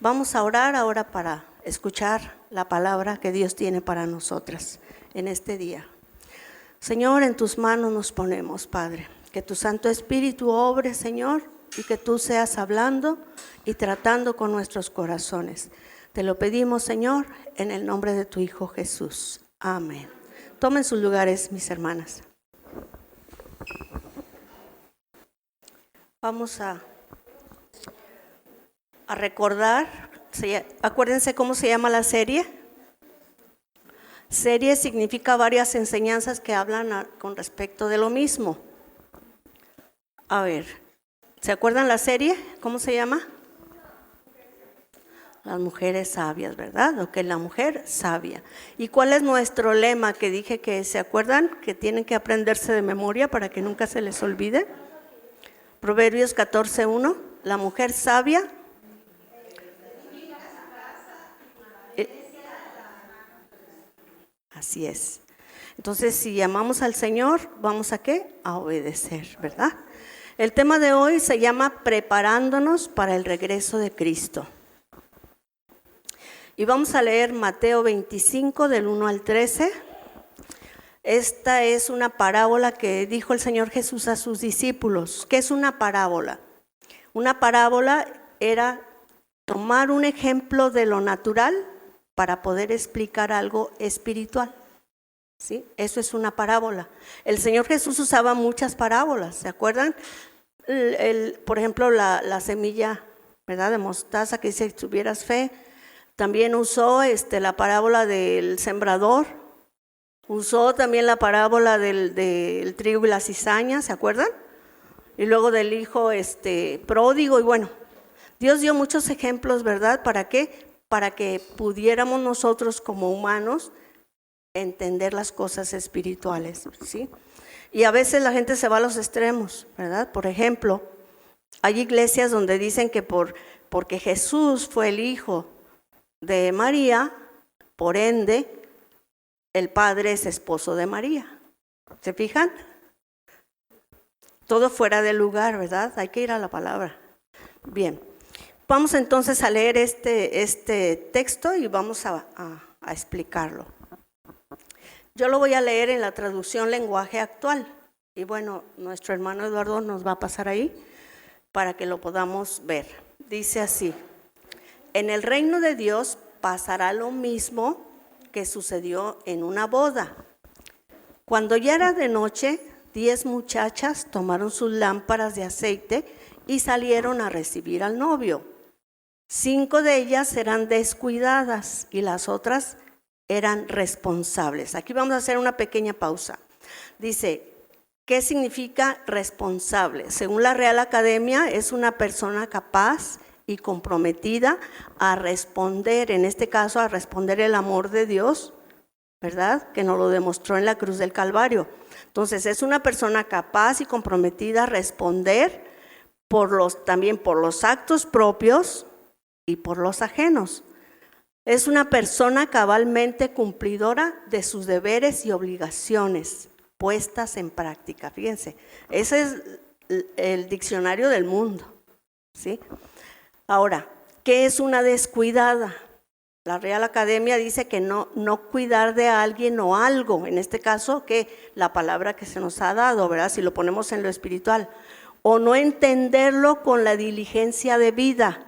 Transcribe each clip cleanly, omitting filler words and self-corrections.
Vamos a orar ahora para escuchar la palabra que Dios tiene para nosotras en este día. Señor, en tus manos nos ponemos, Padre. Que tu Santo Espíritu obre, Señor, y que tú seas hablando y tratando con nuestros corazones. Te lo pedimos, Señor, en el nombre de tu Hijo Jesús. Amén. Tomen sus lugares, mis hermanas. Vamos a recordar, acuérdense cómo se llama la serie. Serie significa varias enseñanzas que hablan con respecto de lo mismo. A ver, ¿se acuerdan la serie? ¿Cómo se llama? Las mujeres sabias, ¿verdad? Ok, la mujer sabia. ¿Y cuál es nuestro lema que dije que se acuerdan? Que tienen que aprenderse de memoria para que nunca se les olvide. Proverbios 14:1, la mujer sabia. Así es. Entonces, si llamamos al Señor, ¿vamos a qué? A obedecer, ¿verdad? El tema de hoy se llama Preparándonos para el regreso de Cristo. Y vamos a leer Mateo 25, del 1 al 13. Esta es una parábola que dijo el Señor Jesús a sus discípulos. ¿Qué es una parábola? Una parábola era tomar un ejemplo de lo natural para poder explicar algo espiritual. ¿Sí? Eso es una parábola. El Señor Jesús usaba muchas parábolas, ¿se acuerdan? Por ejemplo, la semilla, ¿verdad?, de mostaza que dice, si tuvieras fe. También usó la parábola del sembrador. Usó también la parábola del trigo y la cizaña, ¿se acuerdan? Y luego del hijo pródigo. Y bueno, Dios dio muchos ejemplos, ¿verdad? ¿Para qué? Para que pudiéramos nosotros como humanos entender las cosas espirituales, ¿sí? Y a veces la gente se va a los extremos, ¿verdad? Por ejemplo, hay iglesias donde dicen que porque Jesús fue el hijo de María, por ende, el Padre es esposo de María. ¿Se fijan? Todo fuera de lugar, ¿verdad? Hay que ir a la palabra. Bien, vamos entonces a leer este texto y vamos a explicarlo. Yo lo voy a leer en la traducción lenguaje actual. Y bueno, nuestro hermano Eduardo nos va a pasar ahí para que lo podamos ver. Dice así: en el reino de Dios pasará lo mismo que sucedió en una boda. Cuando ya era de noche, 10 muchachas tomaron sus lámparas de aceite y salieron a recibir al novio. 5 de ellas eran descuidadas y las otras eran responsables. Aquí vamos a hacer una pequeña pausa. Dice, ¿qué significa responsable? Según la Real Academia, es una persona capaz y comprometida a responder, en este caso a responder el amor de Dios, ¿verdad? Que nos lo demostró en la cruz del Calvario. Entonces es una persona capaz y comprometida a responder también por los actos propios y por los ajenos. Es una persona cabalmente cumplidora de sus deberes y obligaciones puestas en práctica. Fíjense, ese es el diccionario del mundo, ¿sí? Ahora, ¿qué es una descuidada? La Real Academia dice que no cuidar de alguien o algo, en este caso, que la palabra que se nos ha dado, ¿verdad? Si lo ponemos en lo espiritual, o no entenderlo con la diligencia debida,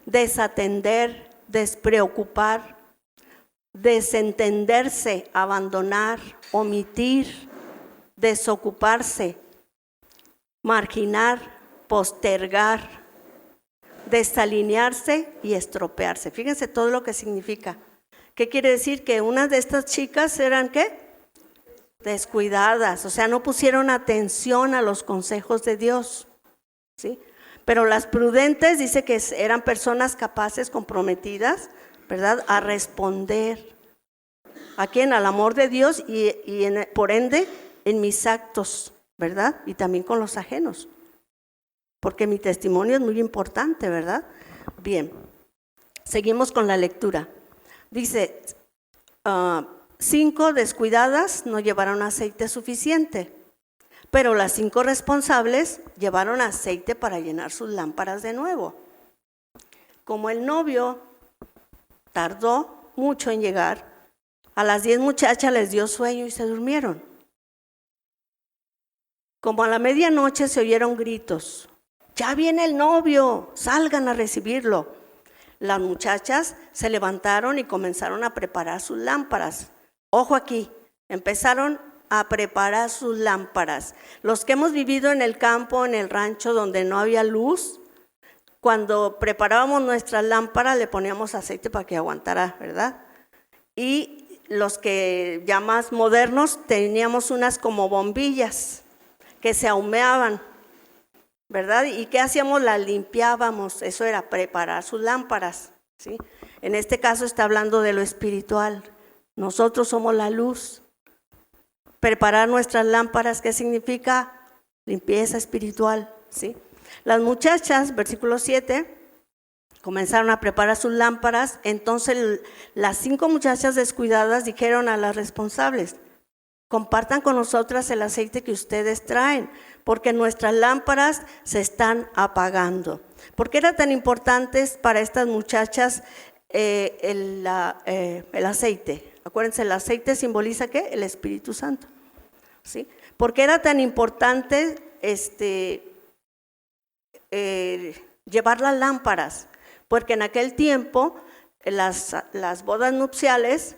desatender, despreocupar, desentenderse, abandonar, omitir, desocuparse, marginar, postergar, desalinearse y estropearse. Fíjense todo lo que significa. ¿Qué quiere decir? Que unas de estas chicas eran ¿qué? Descuidadas, o sea, no pusieron atención a los consejos de Dios, ¿sí? Pero las prudentes dice que eran personas capaces, comprometidas, ¿verdad?, a responder. ¿A quién? Al amor de Dios y por ende en mis actos, ¿verdad? Y también con los ajenos. Porque mi testimonio es muy importante, ¿verdad? Bien, seguimos con la lectura. Dice, 5 descuidadas no llevaron aceite suficiente, pero las 5 responsables llevaron aceite para llenar sus lámparas de nuevo. como el novio tardó mucho en llegar, a las 10 muchachas les dio sueño y se durmieron. Como a la medianoche se oyeron gritos: ¡ya viene el novio! ¡Salgan a recibirlo! Las muchachas se levantaron y comenzaron a preparar sus lámparas. Ojo aquí, empezaron a preparar sus lámparas. Los que hemos vivido en el campo, en el rancho, donde no había luz, cuando preparábamos nuestras lámparas le poníamos aceite para que aguantara, ¿verdad? Y los que ya más modernos teníamos unas como bombillas que se ahumeaban, ¿verdad? ¿Y qué hacíamos? Las limpiábamos. Eso era preparar sus lámparas, ¿sí? En este caso está hablando de lo espiritual. Nosotros somos la luz. Preparar nuestras lámparas, ¿qué significa? Limpieza espiritual, ¿sí? Las muchachas, versículo 7, comenzaron a preparar sus lámparas. Entonces las 5 muchachas descuidadas dijeron a las responsables: compartan con nosotras el aceite que ustedes traen, porque nuestras lámparas se están apagando. ¿Por qué era tan importante para estas muchachas el aceite? Acuérdense, el aceite simboliza ¿qué? El Espíritu Santo, ¿sí? ¿Por qué era tan importante llevar las lámparas? Porque en aquel tiempo las bodas nupciales,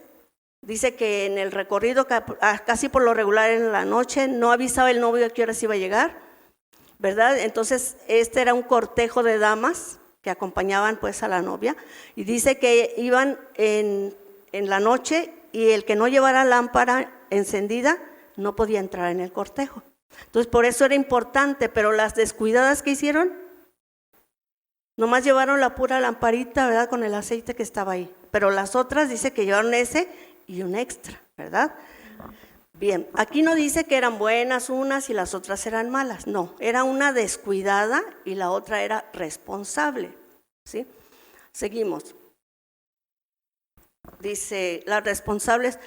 dice que en el recorrido casi por lo regular en la noche no avisaba el novio a qué horas iba a llegar, ¿verdad? Entonces este era un cortejo de damas que acompañaban pues a la novia, y dice que iban en la noche, y el que no llevara lámpara encendida no podía entrar en el cortejo. Entonces por eso era importante. Pero las descuidadas, ¿qué hicieron? Nomás llevaron la pura lamparita, ¿verdad? Con el aceite que estaba ahí. Pero las otras dice que llevaron ese y un extra, ¿verdad? Bien, aquí no dice que eran buenas unas y las otras eran malas. No, era una descuidada y la otra era responsable, ¿sí? Seguimos. Dice, las responsables,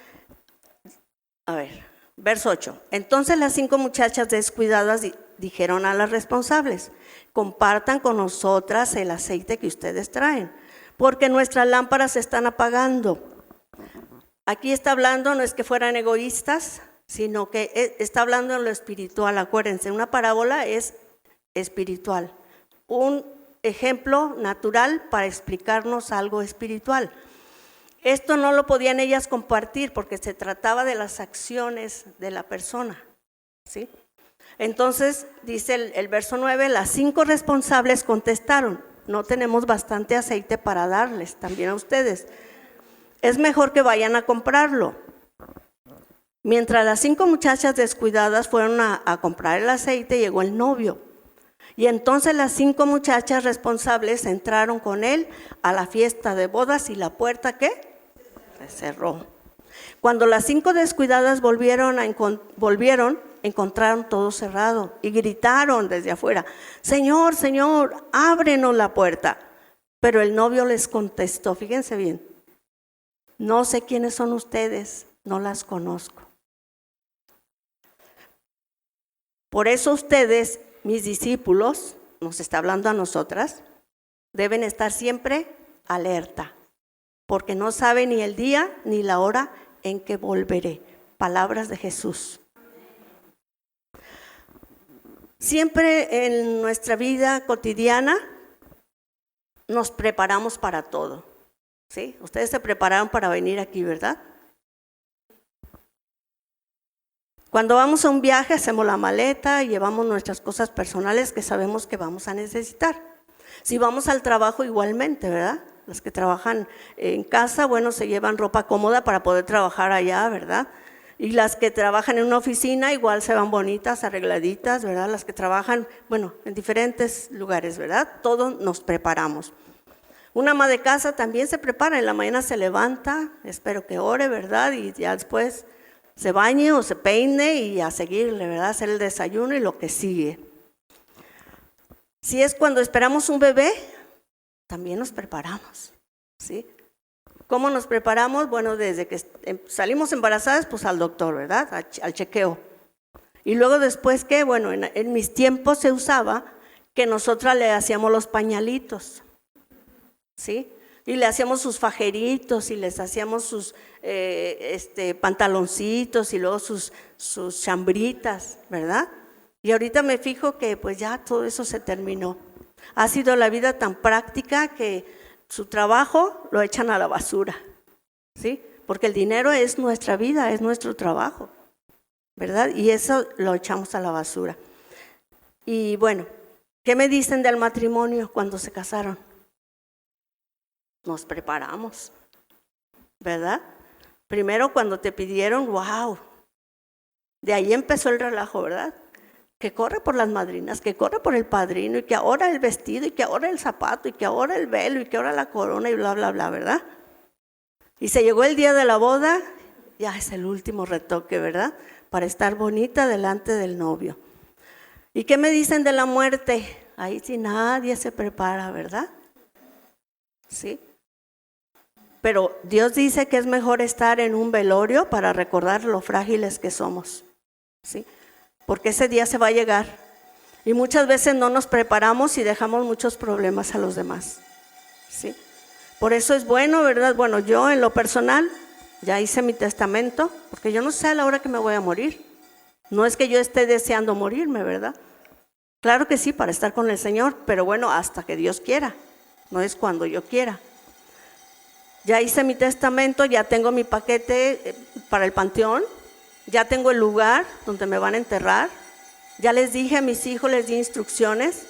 a ver, verso 8. Entonces las 5 muchachas descuidadas dijeron a las responsables: compartan con nosotras el aceite que ustedes traen, porque nuestras lámparas se están apagando. Aquí está hablando, no es que fueran egoístas, sino que está hablando en lo espiritual. Acuérdense, una parábola es espiritual, un ejemplo natural para explicarnos algo espiritual. Esto no lo podían ellas compartir porque se trataba de las acciones de la persona, ¿sí? Entonces, dice el verso 9, las 5 responsables contestaron: no tenemos bastante aceite para darles también a ustedes. Es mejor que vayan a comprarlo. Mientras las 5 muchachas descuidadas fueron a comprar el aceite, llegó el novio. Y entonces las 5 muchachas responsables entraron con él a la fiesta de bodas, y la puerta, ¿qué? Se cerró. Cuando las 5 descuidadas volvieron, encontraron todo cerrado y gritaron desde afuera: Señor, Señor, ábrenos la puerta. Pero el novio les contestó, fíjense bien: no sé quiénes son ustedes, no las conozco. Por eso ustedes, mis discípulos, nos está hablando a nosotras, deben estar siempre alerta, porque no saben ni el día ni la hora en que volveré. Palabras de Jesús. Siempre en nuestra vida cotidiana nos preparamos para todo, ¿sí? Ustedes se prepararon para venir aquí, ¿verdad? Cuando vamos a un viaje hacemos la maleta y llevamos nuestras cosas personales que sabemos que vamos a necesitar. Si vamos al trabajo igualmente, ¿verdad? Los que trabajan en casa, bueno, se llevan ropa cómoda para poder trabajar allá, ¿verdad? Y las que trabajan en una oficina igual se van bonitas, arregladitas, ¿verdad? Las que trabajan, bueno, en diferentes lugares, ¿verdad? Todos nos preparamos. Una ama de casa también se prepara, en la mañana se levanta, espero que ore, ¿verdad? Y ya después se bañe o se peine y a seguirle, ¿verdad? Hacer el desayuno y lo que sigue. Si es cuando esperamos un bebé, también nos preparamos, ¿sí? ¿Cómo nos preparamos? Bueno, desde que salimos embarazadas, pues al doctor, ¿verdad? Al chequeo. Y luego después, ¿qué? Bueno, en mis tiempos se usaba que nosotras le hacíamos los pañalitos. ¿sí? Y le hacíamos sus fajeritos y les hacíamos sus pantaloncitos y luego sus chambritas, ¿verdad? Y ahorita me fijo que pues ya todo eso se terminó. Ha sido la vida tan práctica que su trabajo lo echan a la basura, ¿sí? Porque el dinero es nuestra vida, es nuestro trabajo, ¿verdad? Y eso lo echamos a la basura. Y bueno, ¿qué me dicen del matrimonio cuando se casaron? Nos preparamos, ¿verdad? Primero cuando te pidieron, wow, de ahí empezó el relajo, ¿verdad? Que corre por las madrinas, que corre por el padrino, y que ahora el vestido, y que ahora el zapato, y que ahora el velo, y que ahora la corona, y bla, bla, bla, ¿verdad? Y se llegó el día de la boda, ya es el último retoque, ¿verdad? Para estar bonita delante del novio. ¿Y qué me dicen de la muerte? Ahí sí nadie se prepara, ¿verdad? Sí. Pero Dios dice que es mejor estar en un velorio para recordar lo frágiles que somos, ¿sí? Porque ese día se va a llegar. Y muchas veces no nos preparamos y dejamos muchos problemas a los demás, ¿sí? Por eso es bueno, ¿verdad? Bueno, yo en lo personal ya hice mi testamento, porque yo no sé a la hora que me voy a morir. No es que yo esté deseando morirme, ¿verdad? Claro que sí, para estar con el Señor, pero bueno, hasta que Dios quiera, no es cuando yo quiera. Ya hice mi testamento, ya tengo mi paquete para el panteón, ya tengo el lugar donde me van a enterrar, ya les dije a mis hijos, les di instrucciones.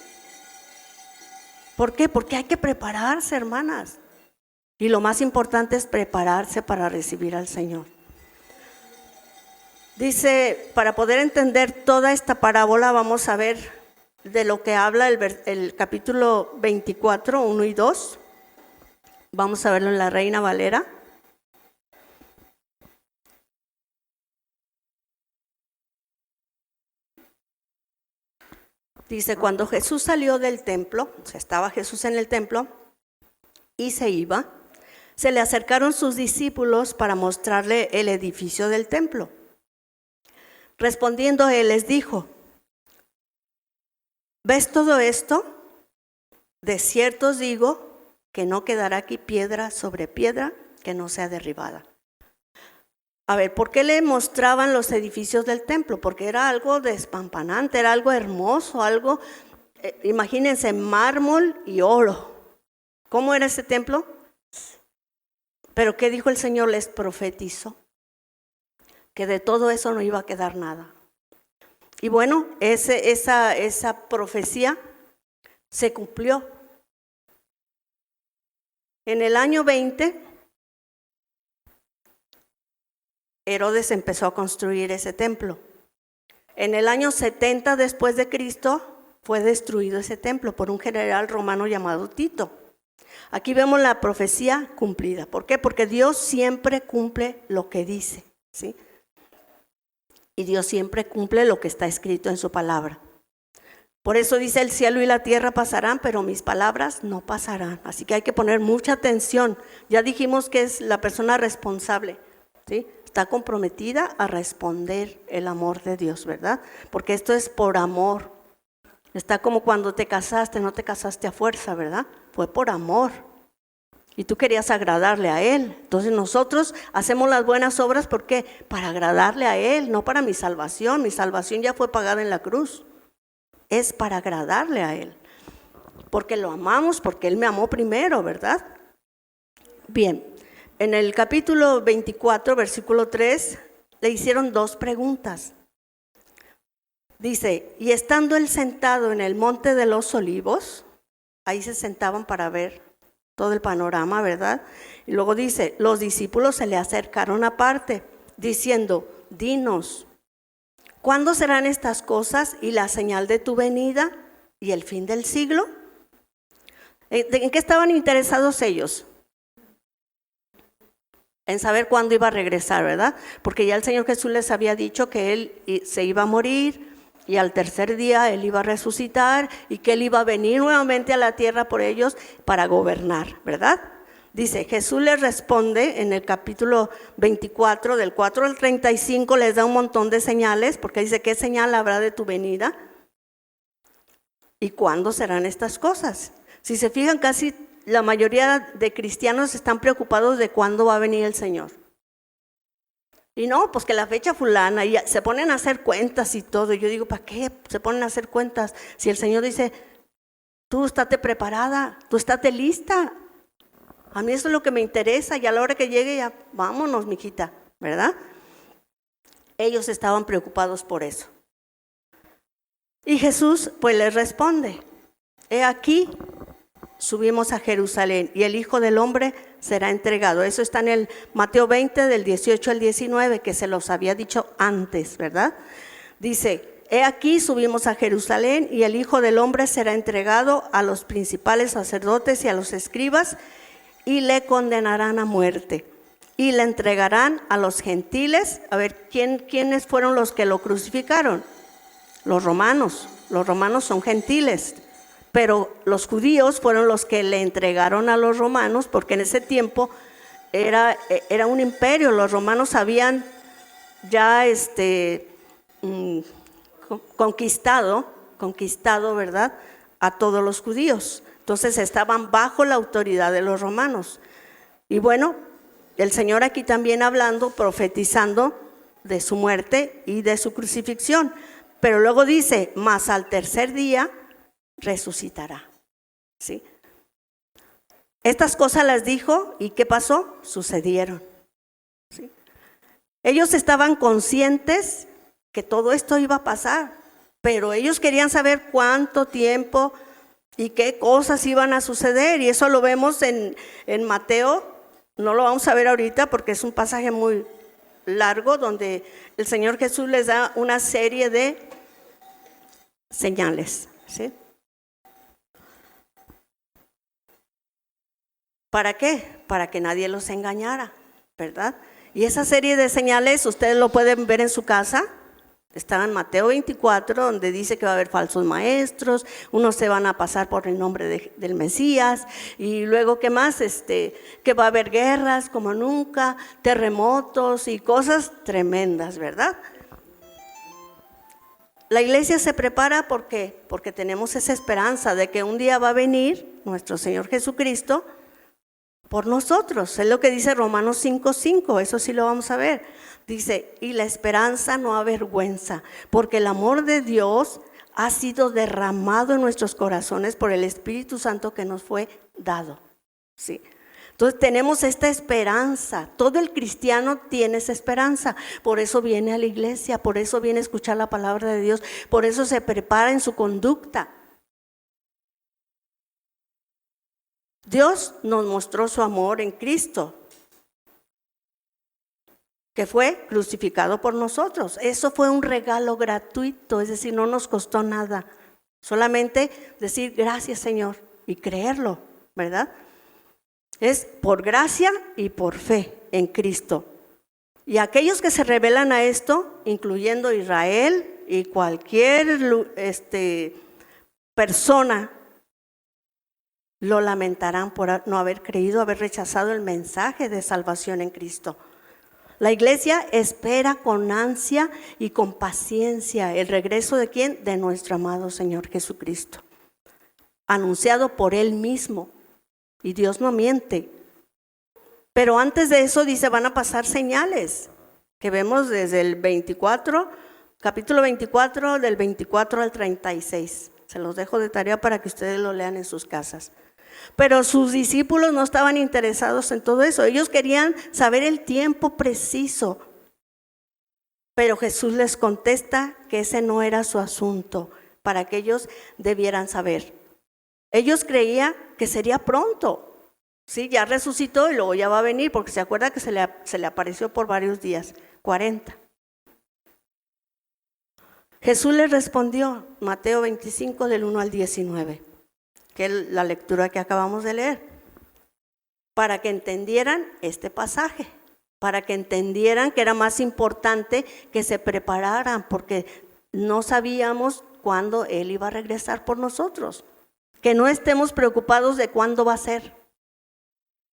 ¿Por qué? Porque hay que prepararse, hermanas. Y lo más importante es prepararse para recibir al Señor. Dice, para poder entender toda esta parábola, vamos a ver de lo que habla el capítulo 24, 1 y 2. Vamos a verlo en la Reina Valera. Dice, cuando Jesús salió del templo, o sea, estaba Jesús en el templo y se iba, se le acercaron sus discípulos para mostrarle el edificio del templo. Respondiendo él les dijo, ¿ves todo esto? De cierto os digo que no quedará aquí piedra sobre piedra que no sea derribada. A ver, ¿por qué le mostraban los edificios del templo? Porque era algo despampanante, era algo hermoso, algo, imagínense, mármol y oro. ¿Cómo era ese templo? Pero ¿qué dijo el Señor? Les profetizó que de todo eso no iba a quedar nada. Y bueno, esa profecía se cumplió. En el año 20, Herodes empezó a construir ese templo. En el año 70 después de Cristo fue destruido ese templo por un general romano llamado Tito. Aquí vemos la profecía cumplida. ¿Por qué? Porque Dios siempre cumple lo que dice, ¿sí? Y Dios siempre cumple lo que está escrito en su palabra. Por eso dice, el cielo y la tierra pasarán, pero mis palabras no pasarán. Así que hay que poner mucha atención. Ya dijimos que es la persona responsable, ¿sí? Está comprometida a responder el amor de Dios, ¿verdad? Porque esto es por amor. Está como cuando te casaste, no te casaste a fuerza, ¿verdad? Fue por amor. Y tú querías agradarle a Él. Entonces nosotros hacemos las buenas obras, ¿por qué? Para agradarle a Él, no para mi salvación. Mi salvación ya fue pagada en la cruz. Es para agradarle a Él. Porque lo amamos, porque Él me amó primero, ¿verdad? Bien, en el capítulo 24, versículo 3, le hicieron 2 preguntas. Dice, y estando Él sentado en el monte de los olivos, ahí se sentaban para ver todo el panorama, ¿verdad? Y luego dice, los discípulos se le acercaron aparte, diciendo, dinos, ¿cuándo serán estas cosas y la señal de tu venida y el fin del siglo? ¿En qué estaban interesados ellos? En saber cuándo iba a regresar, ¿verdad? Porque ya el Señor Jesús les había dicho que Él se iba a morir y al tercer día Él iba a resucitar y que Él iba a venir nuevamente a la tierra por ellos para gobernar, ¿verdad? Dice, Jesús les responde en el capítulo 24, del 4 al 35, les da un montón de señales, porque dice, ¿qué señal habrá de tu venida? ¿Y cuándo serán estas cosas? Si se fijan, casi la mayoría de cristianos están preocupados de cuándo va a venir el Señor. Y no, pues que la fecha fulana, y se ponen a hacer cuentas y todo. Y yo digo, ¿para qué se ponen a hacer cuentas? Si el Señor dice, tú estate preparada, tú estate lista. A mí eso es lo que me interesa, y a la hora que llegue ya, vámonos, mijita, ¿verdad? Ellos estaban preocupados por eso. Y Jesús pues les responde, he aquí, subimos a Jerusalén y el Hijo del Hombre será entregado. Eso está en el Mateo 20 del 18 al 19, que se los había dicho antes, ¿verdad? Dice, he aquí subimos a Jerusalén y el Hijo del Hombre será entregado a los principales sacerdotes y a los escribas y le condenarán a muerte y le entregarán a los gentiles. A ver, ¿quiénes fueron los que lo crucificaron? Los romanos son gentiles. Pero los judíos fueron los que le entregaron a los romanos, porque en ese tiempo era un imperio. Los romanos habían ya conquistado, ¿verdad?, a todos los judíos. Entonces estaban bajo la autoridad de los romanos. Y bueno, el Señor aquí también hablando, profetizando de su muerte y de su crucifixión. Pero luego dice, mas al tercer día resucitará. ¿Sí? Estas cosas las dijo, ¿y qué pasó? Sucedieron. ¿Sí? Ellos estaban conscientes que todo esto iba a pasar, pero ellos querían saber cuánto tiempo y qué cosas iban a suceder, y eso lo vemos en Mateo. No lo vamos a ver ahorita porque es un pasaje muy largo donde el Señor Jesús les da una serie de señales. ¿Sí? ¿Para qué? Para que nadie los engañara, ¿verdad? Y esa serie de señales ustedes lo pueden ver en su casa. Está en Mateo 24, donde dice que va a haber falsos maestros, unos se van a pasar por el nombre del Mesías, y luego, ¿qué más? Que va a haber guerras como nunca, terremotos y cosas tremendas, ¿verdad? La iglesia se prepara porque tenemos esa esperanza de que un día va a venir nuestro Señor Jesucristo por nosotros. Es lo que dice Romanos 5:5, eso sí lo vamos a ver. Dice, y la esperanza no avergüenza, porque el amor de Dios ha sido derramado en nuestros corazones por el Espíritu Santo que nos fue dado. ¿Sí? Entonces tenemos esta esperanza. Todo el cristiano tiene esa esperanza. Por eso viene a la iglesia, por eso viene a escuchar la palabra de Dios, por eso se prepara en su conducta. Dios nos mostró su amor en Cristo, que fue crucificado por nosotros. Eso fue un regalo gratuito, es decir, no nos costó nada. Solamente decir gracias, Señor, y creerlo, ¿verdad? Es por gracia y por fe en Cristo. Y aquellos que se rebelan a esto, incluyendo Israel y cualquier persona, lo lamentarán por no haber creído, haber rechazado el mensaje de salvación en Cristo. La iglesia espera con ansia y con paciencia el regreso de ¿quién? De nuestro amado Señor Jesucristo, anunciado por Él mismo. Y Dios no miente. Pero antes de eso dice, van a pasar señales, que vemos desde el 24, capítulo 24, del 24 al 36. Se los dejo de tarea para que ustedes lo lean en sus casas. Pero sus discípulos no estaban interesados en todo eso. Ellos querían saber el tiempo preciso. Pero Jesús les contesta que ese no era su asunto, para que ellos debieran saber. Ellos creían que sería pronto. Sí, ya resucitó y luego ya va a venir, porque se acuerda que se le apareció por varios días, 40. Jesús les respondió, Mateo 25 del 1 al 19, que es la lectura que acabamos de leer, para que entendieran este pasaje, para que entendieran que era más importante que se prepararan, porque no sabíamos cuándo Él iba a regresar por nosotros. Que no estemos preocupados de cuándo va a ser,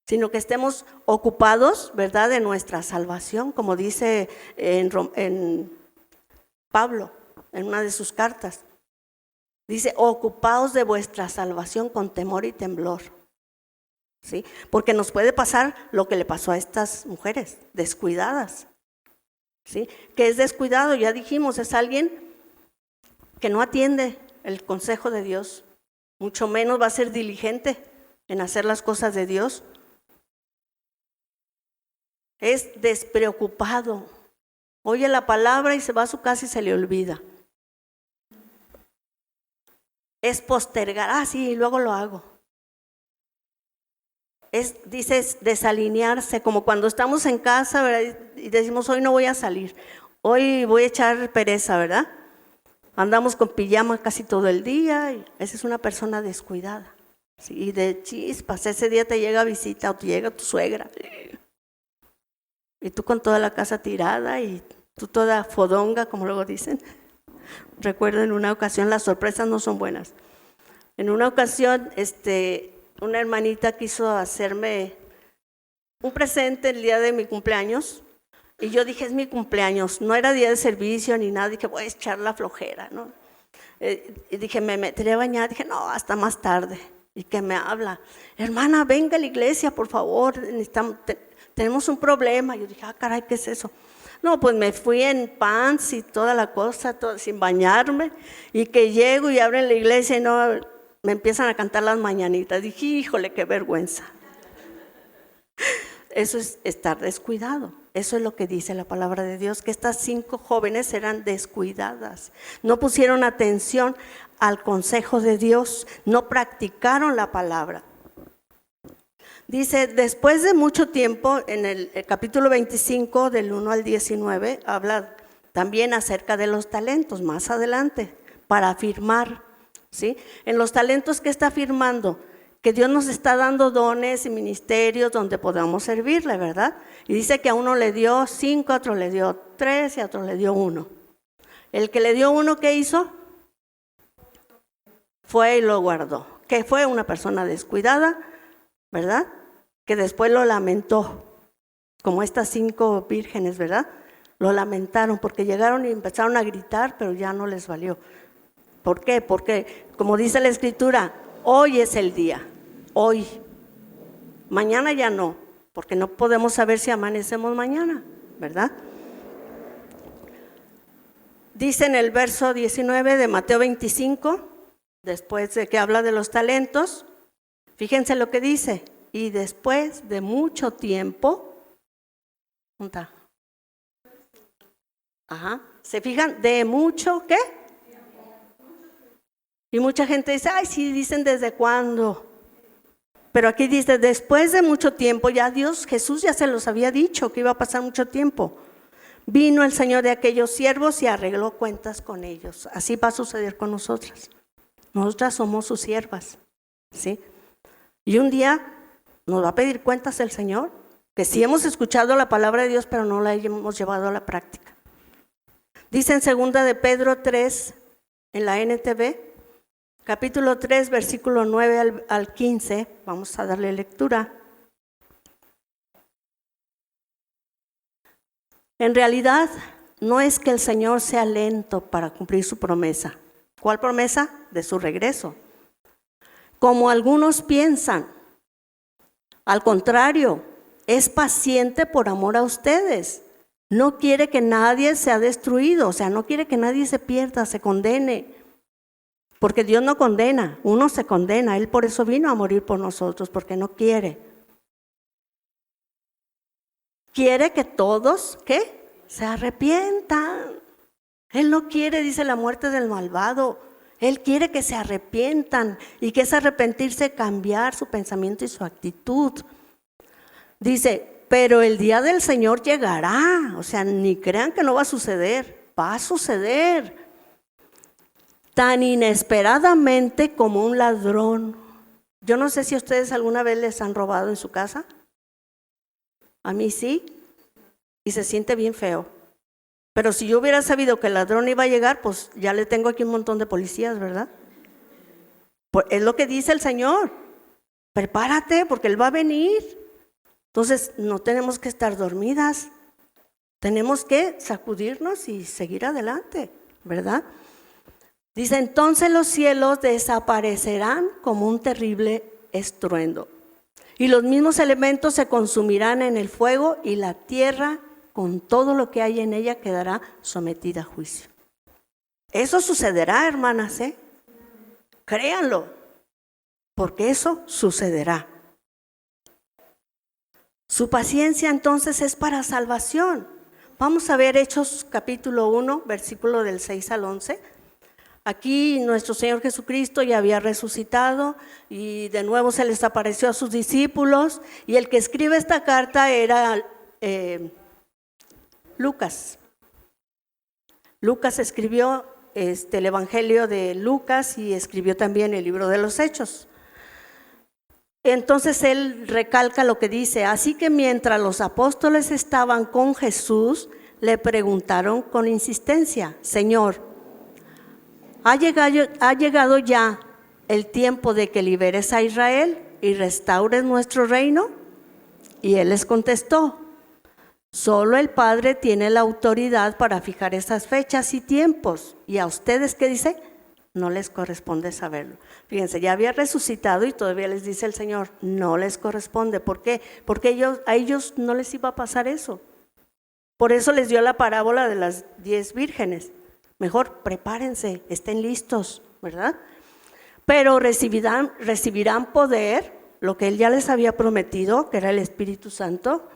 sino que estemos ocupados, ¿verdad?, de nuestra salvación, como dice en Pablo, en una de sus cartas. Dice, ocupaos de vuestra salvación con temor y temblor. ¿sí? Porque nos puede pasar lo que le pasó a estas mujeres, descuidadas, ¿sí? Que es descuidado, ya dijimos, es alguien que no atiende el consejo de Dios, mucho menos va a ser diligente en hacer las cosas de Dios. Es despreocupado, oye la palabra y se va a su casa y se le olvida. Es postergar, sí, luego lo hago. Dices, desalinearse, como cuando estamos en casa, ¿verdad? Y decimos, hoy no voy a salir, hoy voy a echar pereza, ¿verdad? Andamos con pijama casi todo el día, y esa es una persona descuidada. ¿Sí? Y de chispas, ese día te llega visita o te llega tu suegra, y tú con toda la casa tirada, y tú toda fodonga, como luego dicen. Recuerdo en una ocasión, las sorpresas no son buenas. En una ocasión, una hermanita quiso hacerme un presente el día de mi cumpleaños, y yo dije, es mi cumpleaños, no era día de servicio ni nada, dije, voy a echar la flojera, ¿no? Y dije, me meteré a bañar, dije, no, hasta más tarde. Y que me habla, hermana, venga a la iglesia, por favor, tenemos un problema. Yo dije, caray, ¿qué es eso? No, pues me fui en pants y toda la cosa, sin bañarme, y que llego y abren la iglesia y no, me empiezan a cantar las mañanitas. Dije, híjole, qué vergüenza. Eso es estar descuidado. Eso es lo que dice la palabra de Dios, que estas 5 jóvenes eran descuidadas. No pusieron atención al consejo de Dios, no practicaron la palabra. Dice, después de mucho tiempo, en el capítulo 25, del 1 al 19, habla también acerca de los talentos, más adelante, para afirmar, ¿sí? En los talentos, ¿qué está afirmando? Que Dios nos está dando dones y ministerios donde podamos servirle, ¿verdad? Y dice que a uno le dio 5, a otro le dio 3 y a otro le dio 1. El que le dio 1, ¿qué hizo? Fue y lo guardó. Que fue una persona descuidada, ¿verdad? Que después lo lamentó, como estas 5 vírgenes, ¿verdad? Lo lamentaron porque llegaron y empezaron a gritar, pero ya no les valió. ¿Por qué? Porque, como dice la Escritura, hoy es el día. Hoy, mañana ya no, porque no podemos saber si amanecemos mañana, ¿verdad? Dice en el verso 19 de Mateo 25, después de que habla de los talentos, fíjense lo que dice, y después de mucho tiempo, ¿dónde está? ¿Se fijan? De mucho, ¿qué? Y mucha gente dice, ay, sí, dicen desde cuándo. Pero aquí dice, después de mucho tiempo, ya Jesús ya se los había dicho que iba a pasar mucho tiempo. Vino el Señor de aquellos siervos y arregló cuentas con ellos. Así va a suceder con nosotras. Nosotras somos sus siervas, ¿sí? Y un día nos va a pedir cuentas el Señor, que sí hemos escuchado la palabra de Dios, pero no la hemos llevado a la práctica. Dice en 2 de Pedro 3, en la NTV, capítulo 3, versículo 9 al 15, vamos a darle lectura. En realidad, no es que el Señor sea lento para cumplir su promesa. ¿Cuál promesa? De su regreso. Como algunos piensan. Al contrario, es paciente por amor a ustedes. No quiere que nadie sea destruido, o sea, no quiere que nadie se pierda, se condene. Porque Dios no condena, uno se condena. Él por eso vino a morir por nosotros, porque no quiere. Quiere que todos, ¿qué? Se arrepientan. Él no quiere, dice, la muerte del malvado. Él quiere que se arrepientan. ¿Y que es arrepentirse? Cambiar su pensamiento y su actitud. Dice, pero el día del Señor llegará. O sea, ni crean que no va a suceder. Va a suceder. Tan inesperadamente como un ladrón. Yo no sé si ustedes alguna vez les han robado en su casa. A mí sí. Y se siente bien feo. Pero si yo hubiera sabido que el ladrón iba a llegar, pues ya le tengo aquí un montón de policías, ¿verdad? Es lo que dice el Señor. Prepárate porque Él va a venir. Entonces no tenemos que estar dormidas. Tenemos que sacudirnos y seguir adelante, ¿verdad? Dice, entonces los cielos desaparecerán como un terrible estruendo. Y los mismos elementos se consumirán en el fuego y la tierra con todo lo que hay en ella quedará sometida a juicio. Eso sucederá, hermanas, créanlo, porque eso sucederá. Su paciencia entonces es para salvación. Vamos a ver Hechos capítulo 1, versículo del 6 al 11. Aquí nuestro Señor Jesucristo ya había resucitado y de nuevo se les apareció a sus discípulos. Y el que escribe esta carta era Lucas. Lucas escribió el Evangelio de Lucas y escribió también el libro de los Hechos. Entonces él recalca lo que dice: así que mientras los apóstoles estaban con Jesús, le preguntaron con insistencia: Señor, ¿ha llegado ya el tiempo de que liberes a Israel y restaures nuestro reino? Y él les contestó: solo el Padre tiene la autoridad para fijar esas fechas y tiempos. ¿Y a ustedes qué dice? No les corresponde saberlo. Fíjense, ya había resucitado y todavía les dice el Señor, no les corresponde. ¿Por qué? Porque a ellos no les iba a pasar eso. Por eso les dio la parábola de las 10 vírgenes. Mejor prepárense, estén listos, ¿verdad? Pero recibirán poder, lo que Él ya les había prometido, que era el Espíritu Santo.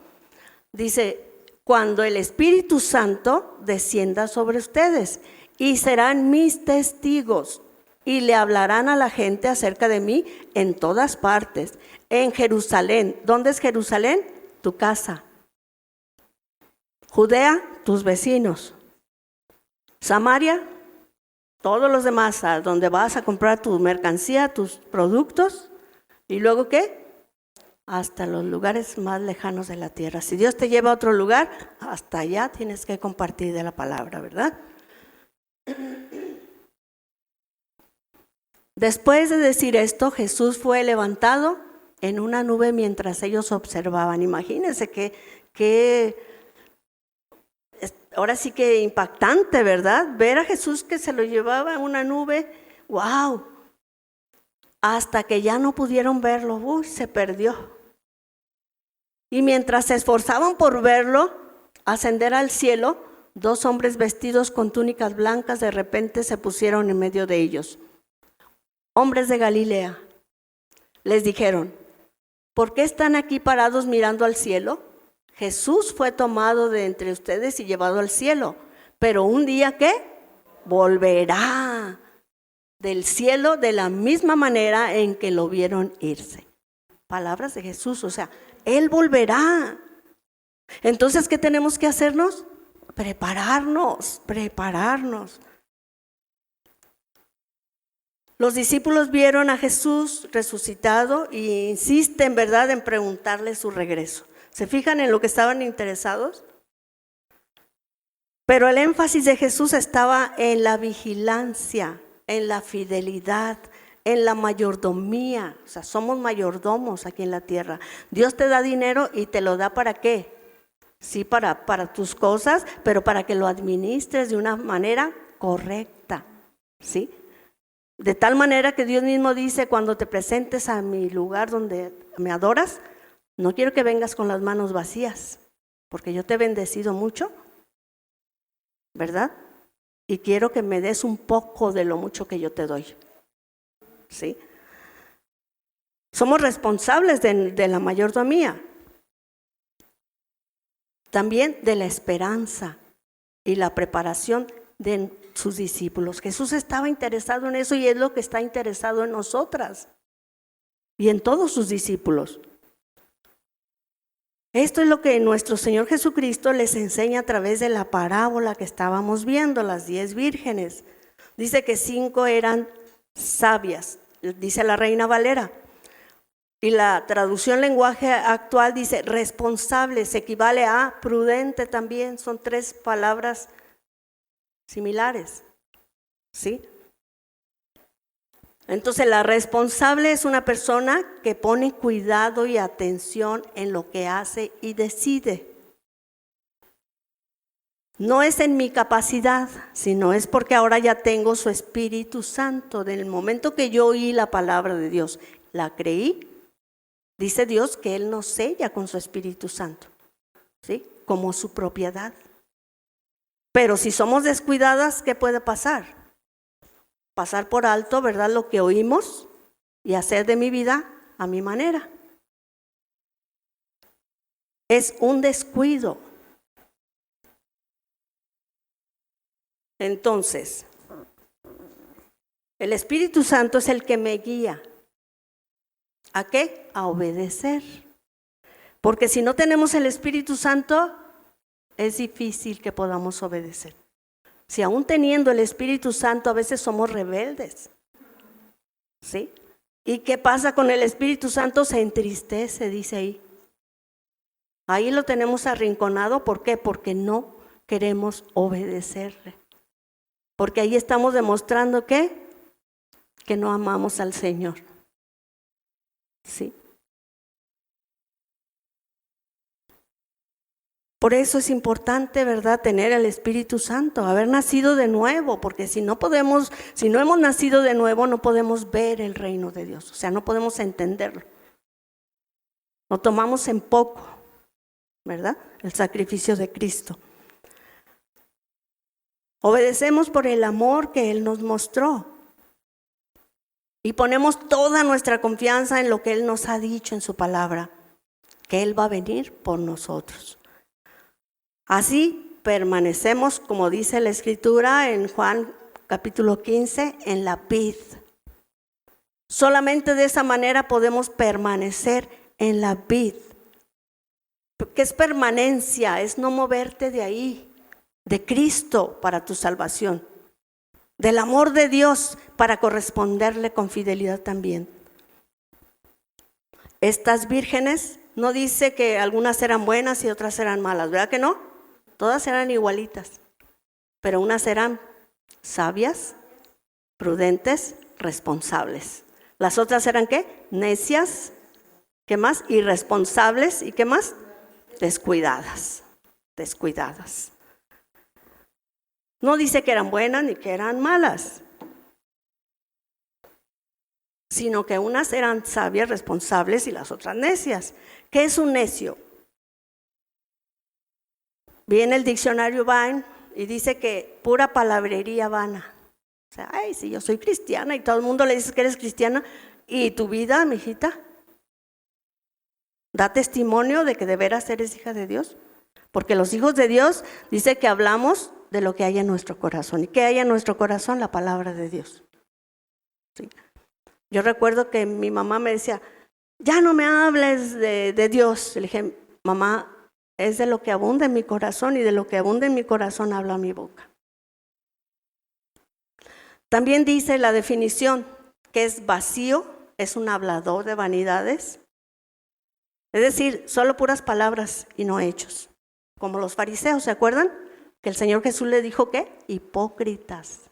Dice, cuando el Espíritu Santo descienda sobre ustedes, y serán mis testigos, y le hablarán a la gente acerca de mí en todas partes. En Jerusalén, ¿dónde es Jerusalén? Tu casa. Judea, tus vecinos. Samaria, todos los demás, a donde vas a comprar tu mercancía, tus productos. ¿Y luego qué? Hasta los lugares más lejanos de la tierra. Si Dios te lleva a otro lugar, hasta allá tienes que compartir de la palabra, ¿verdad? Después de decir esto, Jesús fue levantado en una nube mientras ellos observaban. Imagínense que ahora sí que impactante, ¿verdad? Ver a Jesús que se lo llevaba en una nube. ¡Wow! Hasta que ya no pudieron verlo. Se perdió. Y mientras se esforzaban por verlo ascender al cielo, 2 hombres vestidos con túnicas blancas de repente se pusieron en medio de ellos. Hombres de Galilea, les dijeron, ¿por qué están aquí parados mirando al cielo? Jesús fue tomado de entre ustedes y llevado al cielo, pero un día, ¿qué? Volverá del cielo de la misma manera en que lo vieron irse. Palabras de Jesús, o sea, Él volverá. Entonces, ¿qué tenemos que hacernos? Prepararnos. Los discípulos vieron a Jesús resucitado y insisten, ¿verdad?, en preguntarle su regreso. ¿Se fijan en lo que estaban interesados? Pero el énfasis de Jesús estaba en la vigilancia, en la fidelidad, en la mayordomía. O sea, somos mayordomos aquí en la tierra. Dios te da dinero y te lo da ¿para qué? Sí, para tus cosas, pero para que lo administres de una manera correcta, ¿sí? De tal manera que Dios mismo dice, cuando te presentes a mi lugar donde me adoras, no quiero que vengas con las manos vacías, porque yo te he bendecido mucho, ¿verdad? Y quiero que me des un poco de lo mucho que yo te doy, ¿sí? Somos responsables de la mayordomía. También de la esperanza y la preparación de sus discípulos. Jesús estaba interesado en eso y es lo que está interesado en nosotras y en todos sus discípulos. Esto es lo que nuestro Señor Jesucristo les enseña a través de la parábola que estábamos viendo, las 10 vírgenes. Dice que 5 eran sabias, dice la Reina Valera. Y la traducción lenguaje actual dice responsable, se equivale a prudente también. Son 3 palabras similares, ¿sí? Entonces la responsable es una persona que pone cuidado y atención en lo que hace y decide. No es en mi capacidad, sino es porque ahora ya tengo su Espíritu Santo. Del momento que yo oí la palabra de Dios, la creí, Dice Dios que Él nos sella con su Espíritu Santo, ¿sí? Como su propiedad. Pero si somos descuidadas, ¿qué puede pasar? Pasar por alto, ¿verdad?, lo que oímos y hacer de mi vida a mi manera. Es un descuido. Entonces, el Espíritu Santo es el que me guía. ¿A qué? A obedecer. Porque si no tenemos el Espíritu Santo, es difícil que podamos obedecer. Si aún teniendo el Espíritu Santo a veces somos rebeldes, ¿sí? ¿Y qué pasa con el Espíritu Santo? Se entristece, dice ahí. Ahí lo tenemos arrinconado. ¿Por qué? Porque no queremos obedecerle. Porque ahí estamos demostrando que no amamos al Señor. ¿Sí? Por eso es importante, ¿verdad?, tener el Espíritu Santo, haber nacido de nuevo, porque si no hemos nacido de nuevo, no podemos ver el reino de Dios, o sea, no podemos entenderlo. Lo tomamos en poco, ¿verdad? El sacrificio de Cristo. Obedecemos por el amor que Él nos mostró y ponemos toda nuestra confianza en lo que Él nos ha dicho en su palabra, que Él va a venir por nosotros. Así permanecemos, como dice la Escritura en Juan capítulo 15, en la vid. Solamente de esa manera podemos permanecer en la vid. ¿Qué es permanencia? Es no moverte de ahí, de Cristo para tu salvación, del amor de Dios para corresponderle con fidelidad también. Estas vírgenes, no dice que algunas eran buenas y otras eran malas, ¿verdad que no? Todas eran igualitas, pero unas eran sabias, prudentes, responsables. Las otras eran ¿qué? Necias, ¿qué más? Irresponsables y ¿qué más? Descuidadas. No dice que eran buenas ni que eran malas, sino que unas eran sabias, responsables y las otras necias. ¿Qué es un necio? Viene el diccionario Vine y dice que pura palabrería vana. O sea, ay, si yo soy cristiana y todo el mundo le dice que eres cristiana, ¿y tu vida, mijita? ¿Da testimonio de que de veras eres hija de Dios? Porque los hijos de Dios dice que hablamos de lo que hay en nuestro corazón. ¿Y qué hay en nuestro corazón? La palabra de Dios. ¿Sí? Yo recuerdo que mi mamá me decía, ya no me hables de Dios. Le dije, mamá, es de lo que abunda en mi corazón y de lo que abunda en mi corazón habla mi boca. También dice la definición que es vacío, es un hablador de vanidades. Es decir, solo puras palabras y no hechos. Como los fariseos, ¿se acuerdan? Que el Señor Jesús le dijo ¿qué? Hipócritas.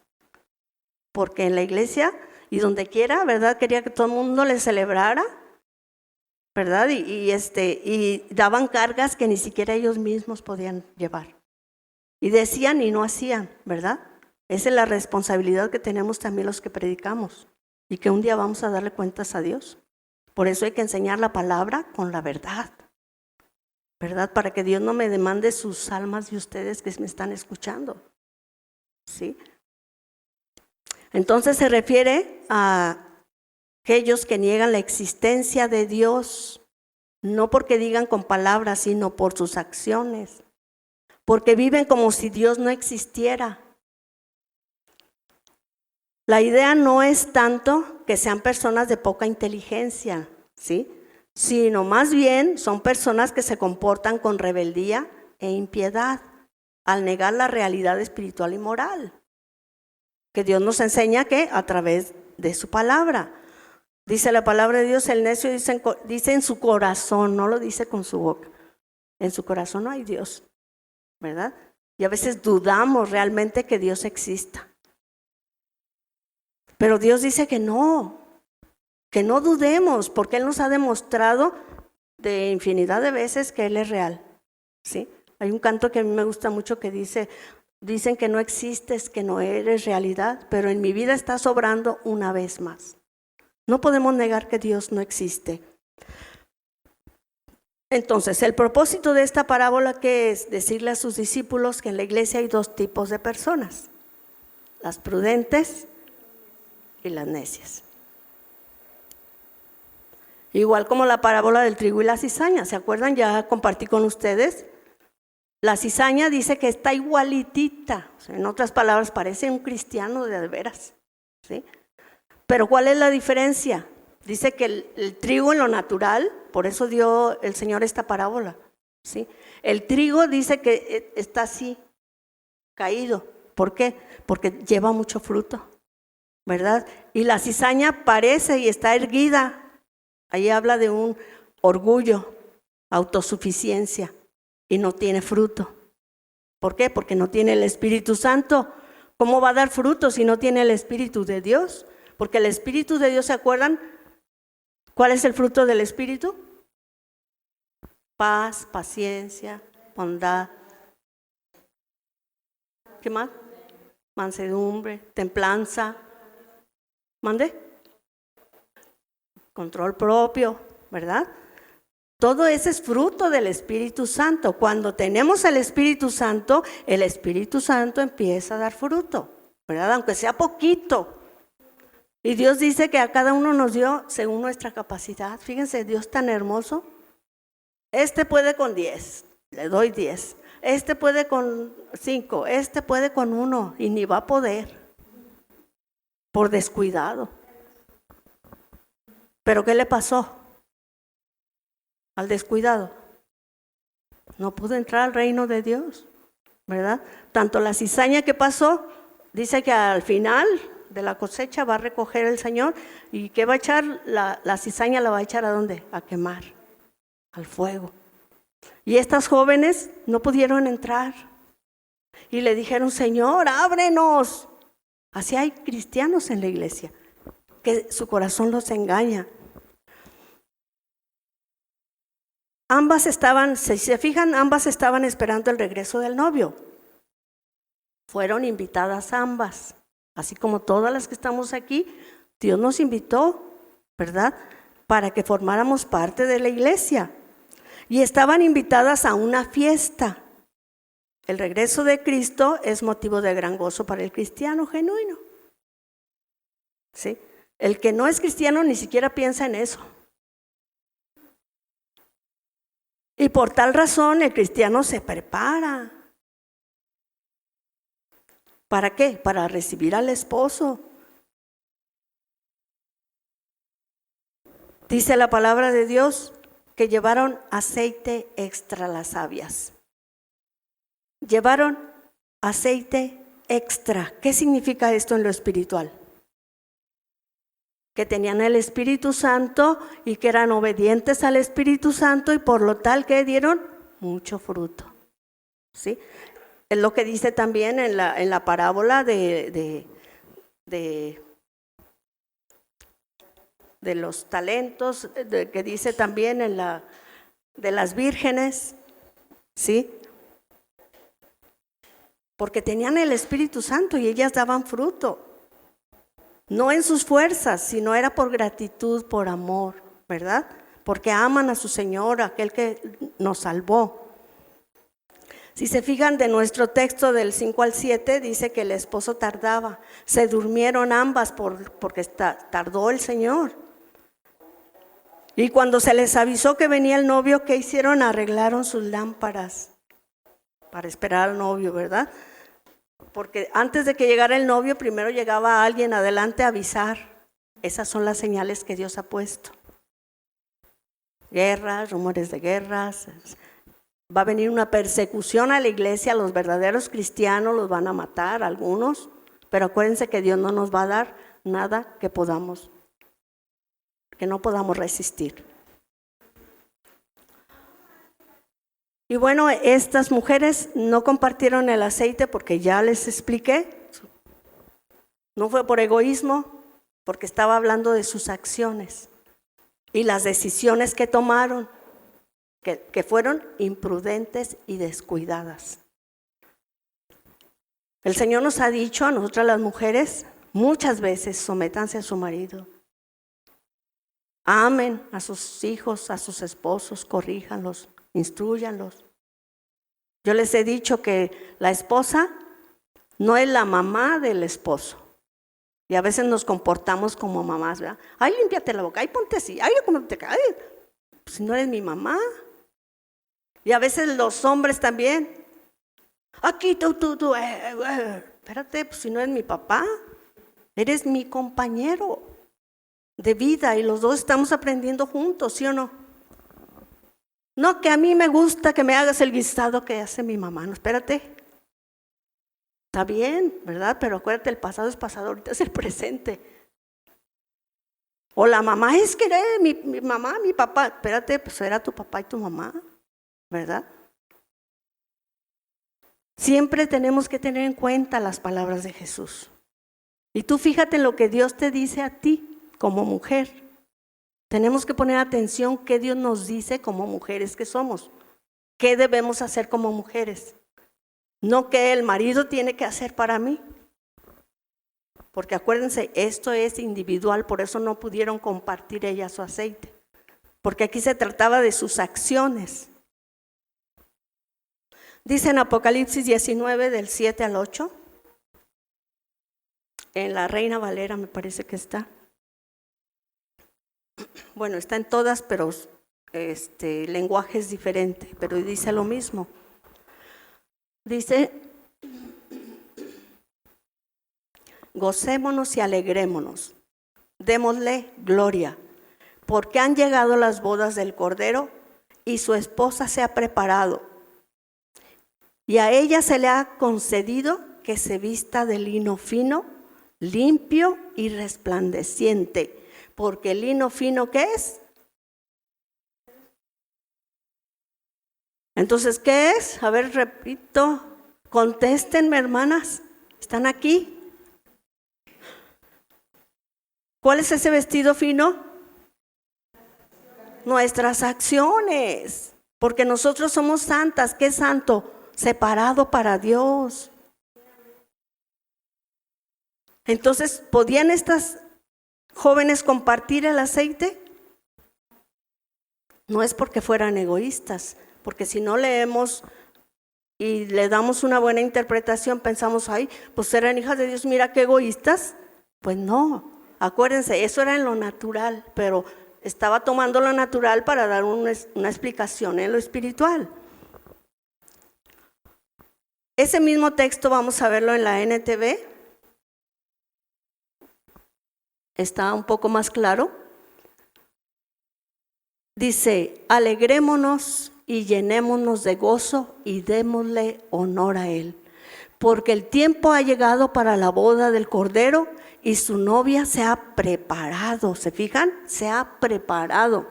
Porque en la iglesia y donde quiera, ¿verdad? Quería que todo el mundo le celebrara, ¿verdad? Y daban cargas que ni siquiera ellos mismos podían llevar. Y decían y no hacían, ¿verdad? Esa es la responsabilidad que tenemos también los que predicamos y que un día vamos a darle cuentas a Dios. Por eso hay que enseñar la palabra con la verdad, ¿verdad? Para que Dios no me demande sus almas de ustedes que me están escuchando, ¿sí? Entonces se refiere a aquellos que niegan la existencia de Dios, no porque digan con palabras, sino por sus acciones, porque viven como si Dios no existiera. La idea no es tanto que sean personas de poca inteligencia, ¿sí? Sino más bien son personas que se comportan con rebeldía e impiedad al negar la realidad espiritual y moral que Dios nos enseña que a través de su palabra. Dice la palabra de Dios, el necio dice en su corazón, no lo dice con su boca. En su corazón no hay Dios, ¿verdad? Y a veces dudamos realmente que Dios exista. Pero Dios dice que no dudemos, porque Él nos ha demostrado de infinidad de veces que Él es real, ¿sí? Hay un canto que a mí me gusta mucho que dicen que no existes, que no eres realidad, pero en mi vida estás obrando una vez más. No podemos negar que Dios no existe. Entonces, el propósito de esta parábola, ¿qué es? Decirle a sus discípulos que en la iglesia hay dos tipos de personas: las prudentes y las necias. Igual como la parábola del trigo y la cizaña, ¿se acuerdan? Ya compartí con ustedes. La cizaña dice que está igualitita, o sea, en otras palabras, parece un cristiano de veras, ¿sí? Pero ¿cuál es la diferencia? Dice que el trigo en lo natural, por eso dio el Señor esta parábola, ¿sí? El trigo dice que está así, caído. ¿Por qué? Porque lleva mucho fruto, ¿verdad? Y la cizaña parece y está erguida. Ahí habla de un orgullo, autosuficiencia, y no tiene fruto. ¿Por qué? Porque no tiene el Espíritu Santo. ¿Cómo va a dar fruto si no tiene el Espíritu de Dios? Porque el Espíritu de Dios, ¿se acuerdan? ¿Cuál es el fruto del Espíritu? Paz, paciencia, bondad. ¿Qué más? Mansedumbre, templanza. ¿Mande? Control propio, ¿verdad? Todo ese es fruto del Espíritu Santo. Cuando tenemos el Espíritu Santo empieza a dar fruto, ¿verdad? Aunque sea poquito. Y Dios dice que a cada uno nos dio según nuestra capacidad. Fíjense, Dios tan hermoso. Este puede con 10, le doy 10. Este puede con 5, este puede con 1 y ni va a poder por descuidado. ¿Pero qué le pasó al descuidado? No pudo entrar al reino de Dios, ¿verdad? Tanto la cizaña que pasó, dice que al final de la cosecha va a recoger el Señor. ¿Y qué va a echar? La cizaña la va a echar ¿a dónde? A quemar, al fuego. Y estas jóvenes no pudieron entrar. Y le dijeron: Señor, ábrenos. Así hay cristianos en la iglesia, que su corazón los engaña. Ambas estaban, si se fijan, ambas estaban esperando el regreso del novio. Fueron invitadas ambas, así como todas las que estamos aquí. Dios nos invitó, ¿verdad?, para que formáramos parte de la iglesia. Y estaban invitadas a una fiesta. El regreso de Cristo es motivo de gran gozo para el cristiano genuino, ¿sí? El que no es cristiano ni siquiera piensa en eso. Y por tal razón el cristiano se prepara. ¿Para qué? Para recibir al esposo. Dice la palabra de Dios que llevaron aceite extra las sabias. Llevaron aceite extra. ¿Qué significa esto en lo espiritual? Que tenían el Espíritu Santo y que eran obedientes al Espíritu Santo y por lo tal que dieron mucho fruto, ¿sí? Es lo que dice también en la parábola de los talentos, que dice también de las vírgenes, ¿sí? Porque tenían el Espíritu Santo y ellas daban fruto. No en sus fuerzas, sino era por gratitud, por amor, ¿verdad? Porque aman a su Señor, aquel que nos salvó. Si se fijan de nuestro texto del 5 al 7, dice que el esposo tardaba. Se durmieron ambas porque tardó el Señor. Y cuando se les avisó que venía el novio, ¿qué hicieron? Arreglaron sus lámparas para esperar al novio, ¿verdad? Porque antes de que llegara el novio, primero llegaba alguien adelante a avisar. Esas son las señales que Dios ha puesto. Guerras, rumores de guerras. Va a venir una persecución a la iglesia, a los verdaderos cristianos los van a matar, algunos. Pero acuérdense que Dios no nos va a dar nada que no podamos resistir. Y bueno, estas mujeres no compartieron el aceite porque ya les expliqué. No fue por egoísmo, porque estaba hablando de sus acciones y las decisiones que tomaron, que fueron imprudentes y descuidadas. El Señor nos ha dicho a nosotras las mujeres muchas veces: sométanse a su marido. Amen a sus hijos, a sus esposos, corríjanlos, instrúyanlos. Yo les he dicho que la esposa no es la mamá del esposo. Y a veces nos comportamos como mamás, ¿verdad? Ay, límpiate la boca, ay, ponte así, ay, ¿cómo te caes? Pues no eres mi mamá. Y a veces los hombres también. Aquí tú, espérate, pues si no eres mi papá, eres mi compañero de vida y los dos estamos aprendiendo juntos, ¿sí o no? No, que a mí me gusta que me hagas el guisado que hace mi mamá, no, espérate. Está bien, ¿verdad? Pero acuérdate, el pasado es pasado, ahorita es el presente. O la mamá es que mi mamá, mi papá, espérate, pues era tu papá y tu mamá, ¿verdad? Siempre tenemos que tener en cuenta las palabras de Jesús. Y tú fíjate en lo que Dios te dice a ti como mujer. Tenemos que poner atención qué Dios nos dice como mujeres que somos. ¿Qué debemos hacer como mujeres? No que el marido tiene que hacer para mí. Porque acuérdense, esto es individual, por eso no pudieron compartir ella su aceite. Porque aquí se trataba de sus acciones. Dice en Apocalipsis 19, del 7 al 8, en la Reina Valera me parece que está. Bueno, está en todas, pero lenguaje es diferente, pero dice lo mismo. Dice, gocémonos y alegrémonos, démosle gloria, porque han llegado las bodas del Cordero y su esposa se ha preparado. Y a ella se le ha concedido que se vista de lino fino, limpio y resplandeciente. Porque el lino fino, ¿qué es? Entonces, ¿qué es? A ver, repito, contéstenme, hermanas. ¿Están aquí? ¿Cuál es ese vestido fino? Nuestras acciones. Porque nosotros somos santas. ¿Qué es santo? Separado para Dios. Entonces, ¿podían estas jóvenes compartir el aceite? No es porque fueran egoístas, porque si no leemos y le damos una buena interpretación, pensamos, ay, pues eran hijas de Dios, mira qué egoístas. Pues no, acuérdense, eso era en lo natural, pero estaba tomando lo natural para dar una explicación en lo espiritual. Ese mismo texto vamos a verlo en la NTV. Está un poco más claro. Dice, alegrémonos y llenémonos de gozo y démosle honor a Él. Porque el tiempo ha llegado para la boda del Cordero y su novia se ha preparado. ¿Se fijan? Se ha preparado.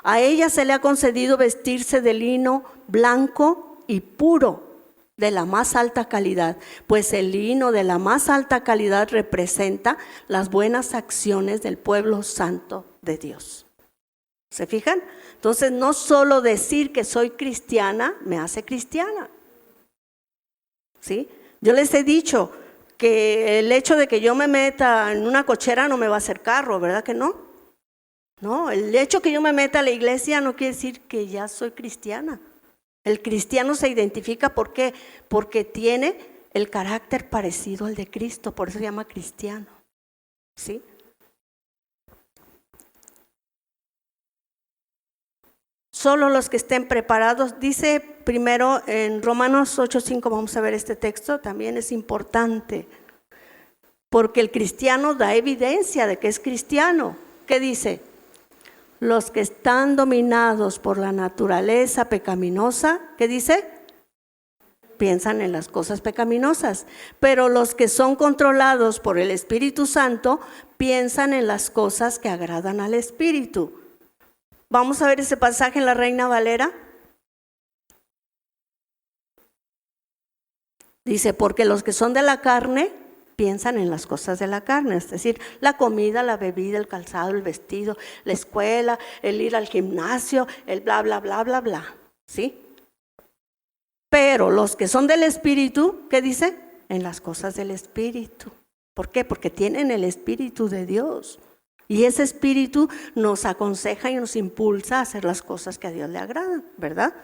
A ella se le ha concedido vestirse de lino blanco y puro, de la más alta calidad, pues el lino de la más alta calidad representa las buenas acciones del pueblo santo de Dios. ¿Se fijan? Entonces, no solo decir que soy cristiana me hace cristiana. ¿Sí? Yo les he dicho que el hecho de que yo me meta en una cochera no me va a hacer carro, ¿verdad que no? No, el hecho que yo me meta a la iglesia no quiere decir que ya soy cristiana. El cristiano se identifica, ¿por qué? Porque tiene el carácter parecido al de Cristo, por eso se llama cristiano. ¿Sí? Solo los que estén preparados, dice primero en Romanos 8:5, vamos a ver este texto, también es importante, porque el cristiano da evidencia de que es cristiano. ¿Qué dice? Los que están dominados por la naturaleza pecaminosa, ¿qué dice? Piensan en las cosas pecaminosas. Pero los que son controlados por el Espíritu Santo, piensan en las cosas que agradan al Espíritu. Vamos a ver ese pasaje en la Reina Valera. Dice, porque los que son de la carne piensan en las cosas de la carne, es decir, la comida, la bebida, el calzado, el vestido, la escuela, el ir al gimnasio, el bla, bla, bla, bla, bla, ¿sí? Pero los que son del Espíritu, ¿qué dice? En las cosas del Espíritu. ¿Por qué? Porque tienen el Espíritu de Dios. Y ese espíritu nos aconseja y nos impulsa a hacer las cosas que a Dios le agradan, ¿verdad?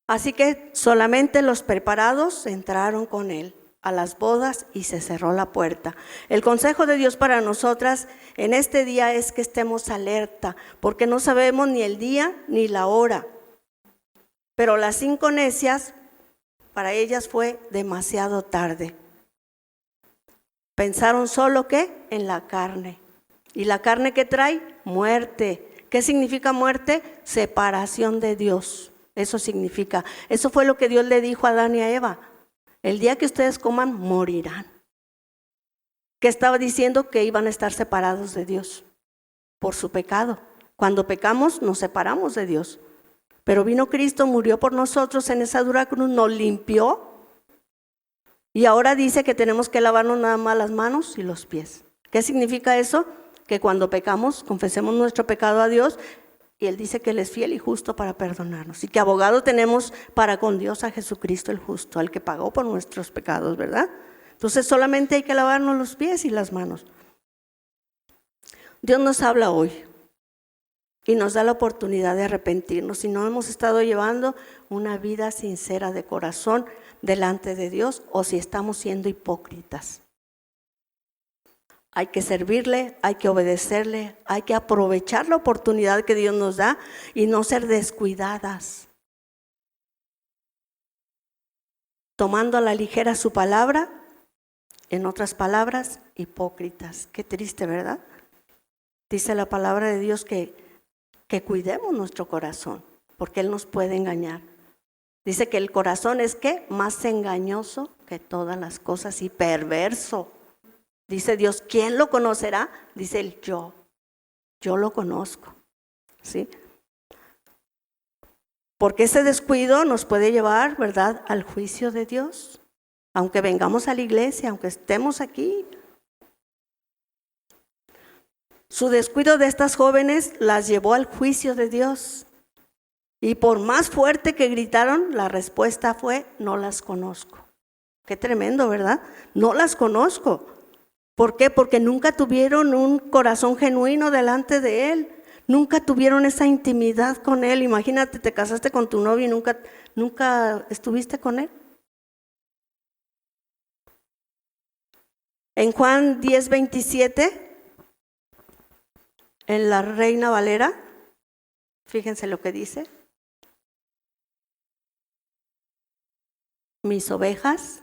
Así que solamente los preparados entraron con él a las bodas y se cerró la puerta. El consejo de Dios para nosotras en este día es que estemos alerta, porque no sabemos ni el día ni la hora. Pero las 5 necias, para ellas fue demasiado tarde. Pensaron solo que en la carne. ¿Y la carne qué trae? Muerte. ¿Qué significa muerte? Separación de Dios. Eso significa. Eso fue lo que Dios le dijo a Adán y a Eva. El día que ustedes coman, morirán. ¿Qué estaba diciendo? Que iban a estar separados de Dios por su pecado. Cuando pecamos, nos separamos de Dios. Pero vino Cristo, murió por nosotros en esa dura cruz, nos limpió. Y ahora dice que tenemos que lavarnos nada más las manos y los pies. ¿Qué significa eso? Que cuando pecamos, confesemos nuestro pecado a Dios y Él dice que Él es fiel y justo para perdonarnos. Y que abogado tenemos para con Dios a Jesucristo el justo, al que pagó por nuestros pecados, ¿verdad? Entonces solamente hay que lavarnos los pies y las manos. Dios nos habla hoy y nos da la oportunidad de arrepentirnos si no hemos estado llevando una vida sincera de corazón delante de Dios o si estamos siendo hipócritas. Hay que servirle, hay que obedecerle, hay que aprovechar la oportunidad que Dios nos da y no ser descuidadas. Tomando a la ligera su palabra, en otras palabras, hipócritas. Qué triste, ¿verdad? Dice la palabra de Dios que cuidemos nuestro corazón, porque Él nos puede engañar. Dice que el corazón es ¿qué? Más engañoso que todas las cosas y perverso. Dice Dios, ¿quién lo conocerá? Dice Él, yo lo conozco. ¿Sí? Porque ese descuido nos puede llevar, ¿verdad?, al juicio de Dios. Aunque vengamos a la iglesia, aunque estemos aquí. Su descuido de estas jóvenes las llevó al juicio de Dios. Y por más fuerte que gritaron, la respuesta fue, no las conozco. Qué tremendo, ¿verdad? No las conozco. ¿Por qué? Porque nunca tuvieron un corazón genuino delante de Él. Nunca tuvieron esa intimidad con Él. Imagínate, te casaste con tu novio y nunca estuviste con Él. En Juan 10:27, en la Reina Valera, fíjense lo que dice. Mis ovejas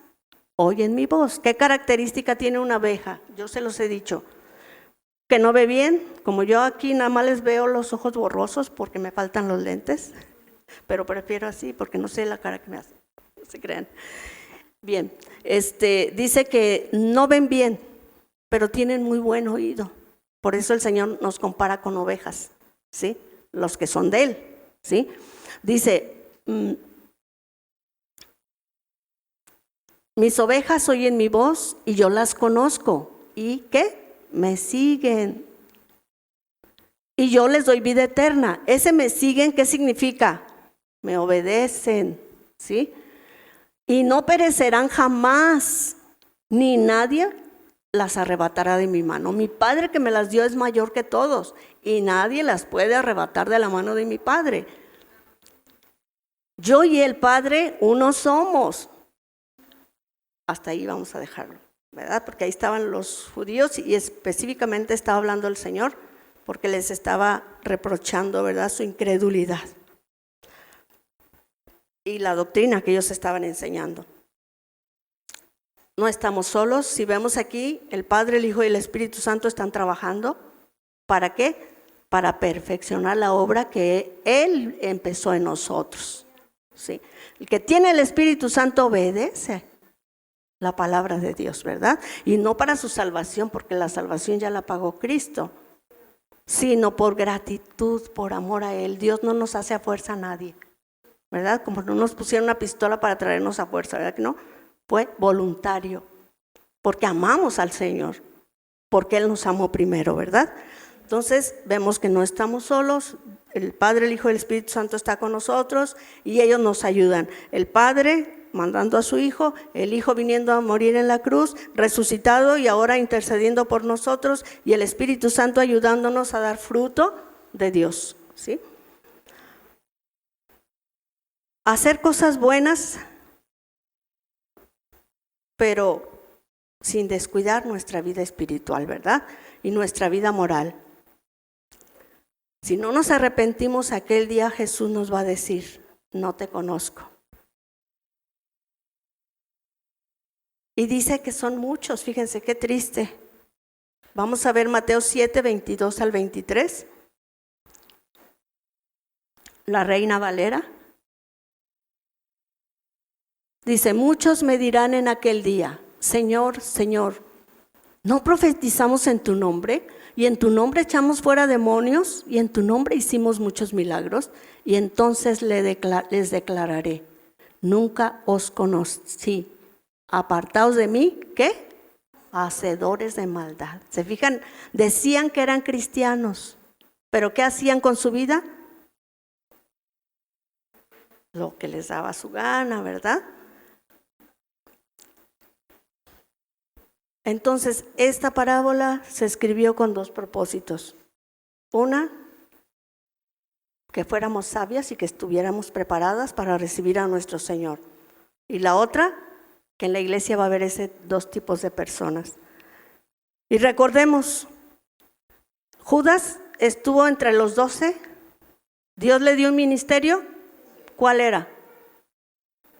oyen mi voz. ¿Qué característica tiene una oveja? Yo se los he dicho. Que no ve bien, como yo aquí nada más les veo los ojos borrosos porque me faltan los lentes, pero prefiero así porque no sé la cara que me hace, no se crean. Bien, dice que no ven bien, pero tienen muy buen oído. Por eso el Señor nos compara con ovejas, ¿sí? Los que son de Él, ¿sí? Dice, mis ovejas oyen mi voz y yo las conozco. ¿Y qué? Me siguen. Y yo les doy vida eterna. Ese me siguen, ¿qué significa? Me obedecen, ¿sí? Y no perecerán jamás, ni nadie las arrebatará de mi mano. Mi Padre que me las dio es mayor que todos, y nadie las puede arrebatar de la mano de mi Padre. Yo y el Padre uno somos. Hasta ahí vamos a dejarlo, ¿verdad? Porque ahí estaban los judíos y específicamente estaba hablando el Señor porque les estaba reprochando, ¿verdad?, su incredulidad y la doctrina que ellos estaban enseñando. No estamos solos. Si vemos aquí, el Padre, el Hijo y el Espíritu Santo están trabajando. ¿Para qué? Para perfeccionar la obra que Él empezó en nosotros, ¿sí? El que tiene el Espíritu Santo obedece la palabra de Dios, ¿verdad? Y no para su salvación, porque la salvación ya la pagó Cristo, sino por gratitud, por amor a Él. Dios no nos hace a fuerza a nadie, ¿verdad? Como no nos pusieron una pistola para traernos a fuerza, ¿verdad que no? Fue voluntario, porque amamos al Señor, porque Él nos amó primero, ¿verdad? Entonces vemos que no estamos solos. El Padre, el Hijo y el Espíritu Santo está con nosotros y ellos nos ayudan. El Padre mandando a su Hijo, el Hijo viniendo a morir en la cruz, resucitado y ahora intercediendo por nosotros, y el Espíritu Santo ayudándonos a dar fruto de Dios, ¿sí? Hacer cosas buenas, pero sin descuidar nuestra vida espiritual, ¿verdad? Y nuestra vida moral. Si no nos arrepentimos, aquel día Jesús nos va a decir: no te conozco. Y dice que son muchos, fíjense qué triste. Vamos a ver Mateo 7, 22 al 23. La Reina Valera. Dice: muchos me dirán en aquel día: Señor, Señor, ¿no profetizamos en tu nombre? Y en tu nombre echamos fuera demonios, y en tu nombre hicimos muchos milagros. Y entonces les declararé: nunca os conocí. Apartaos de mí, ¿qué? Hacedores de maldad. ¿Se fijan? Decían que eran cristianos, pero ¿qué hacían con su vida? Lo que les daba su gana, ¿verdad? Entonces, esta parábola se escribió con dos propósitos. Una, que fuéramos sabias y que estuviéramos preparadas para recibir a nuestro Señor. Y la otra, que en la iglesia va a haber dos tipos de personas. Y recordemos, Judas estuvo entre los 12. Dios le dio un ministerio. ¿Cuál era?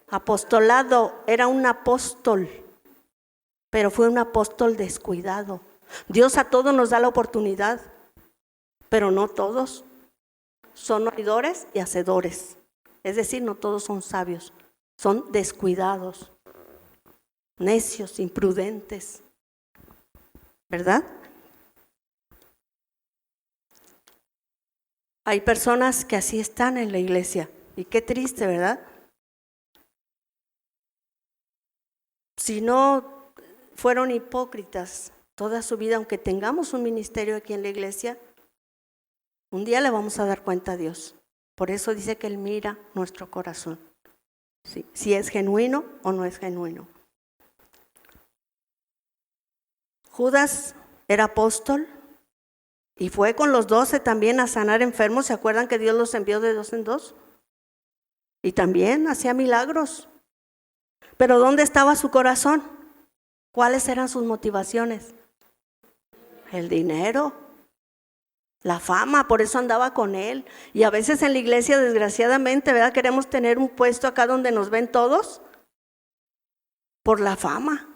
Apostolado. Era un apóstol. Pero fue un apóstol descuidado. Dios a todos nos da la oportunidad, pero no todos son oidores y hacedores. Es decir, no todos son sabios, son descuidados, necios, imprudentes, ¿verdad? Hay personas que así están en la iglesia, y qué triste, ¿verdad? Si no fueron hipócritas toda su vida, aunque tengamos un ministerio aquí en la iglesia, un día le vamos a dar cuenta a Dios. Por eso dice que Él mira nuestro corazón, ¿sí? Si es genuino o no es genuino. Judas era apóstol y fue con los 12 también a sanar enfermos. ¿Se acuerdan que Dios los envió de 2 en 2? Y también hacía milagros. Pero ¿dónde estaba su corazón? ¿Cuáles eran sus motivaciones? El dinero, la fama, por eso andaba con él. Y a veces en la iglesia, desgraciadamente, ¿verdad? Queremos tener un puesto acá donde nos ven todos por la fama.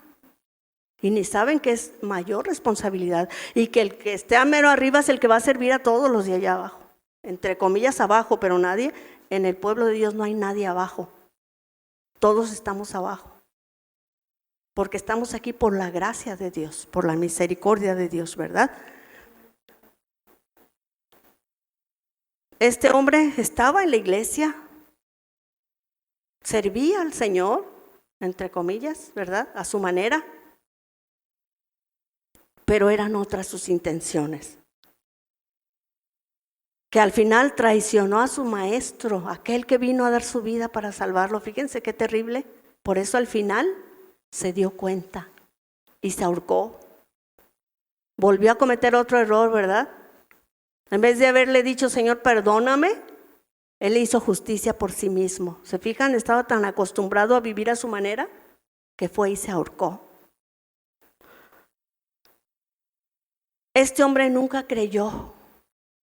Y ni saben que es mayor responsabilidad. Y que el que esté a mero arriba es el que va a servir a todos los de allá abajo. Entre comillas abajo, pero nadie, en el pueblo de Dios no hay nadie abajo. Todos estamos abajo. Porque estamos aquí por la gracia de Dios, por la misericordia de Dios, ¿verdad? Este hombre estaba en la iglesia, servía al Señor, entre comillas, ¿verdad? A su manera, pero eran otras sus intenciones. Que al final traicionó a su maestro, aquel que vino a dar su vida para salvarlo. Fíjense qué terrible. Por eso al final se dio cuenta y se ahorcó. Volvió a cometer otro error, ¿verdad? En vez de haberle dicho: Señor, perdóname, él hizo justicia por sí mismo. ¿Se fijan? Estaba tan acostumbrado a vivir a su manera que fue y se ahorcó. Este hombre nunca creyó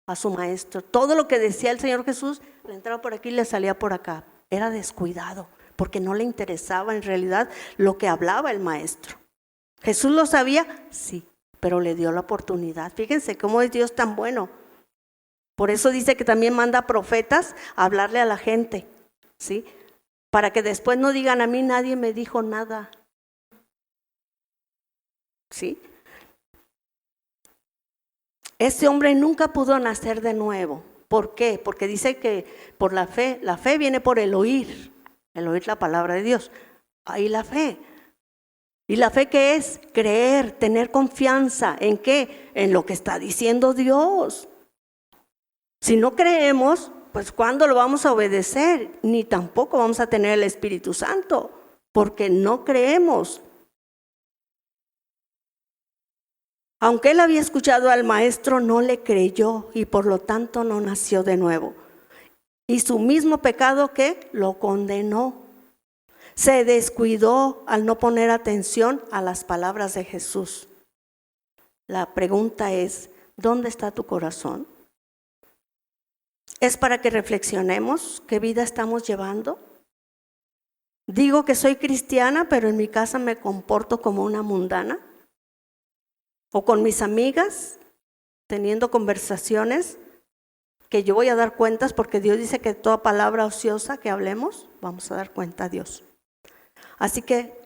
a su maestro. Todo lo que decía el Señor Jesús le entraba por aquí y le salía por acá. Era descuidado, porque no le interesaba en realidad lo que hablaba el maestro. ¿Jesús lo sabía? Sí, pero le dio la oportunidad. Fíjense cómo es Dios tan bueno. Por eso dice que también manda profetas a hablarle a la gente, ¿sí? Para que después no digan: a mí nadie me dijo nada, ¿sí? Este hombre nunca pudo nacer de nuevo. ¿Por qué? Porque dice que por la fe viene por el oír la palabra de Dios. Ahí la fe. ¿Y la fe qué es? Creer, tener confianza. ¿En qué? En lo que está diciendo Dios. Si no creemos, pues ¿cuándo lo vamos a obedecer? Ni tampoco vamos a tener el Espíritu Santo. porque no creemos. Aunque él había escuchado al maestro, no le creyó y por lo tanto no nació de nuevo. Y su mismo pecado que lo condenó. Se descuidó al no poner atención a las palabras de Jesús. La pregunta es, ¿dónde está tu corazón? Es para que reflexionemos qué vida estamos llevando. Digo que soy cristiana, pero en mi casa me comporto como una mundana. O con mis amigas, teniendo conversaciones que yo voy a dar cuentas, porque Dios dice que toda palabra ociosa que hablemos, vamos a dar cuenta a Dios. Así que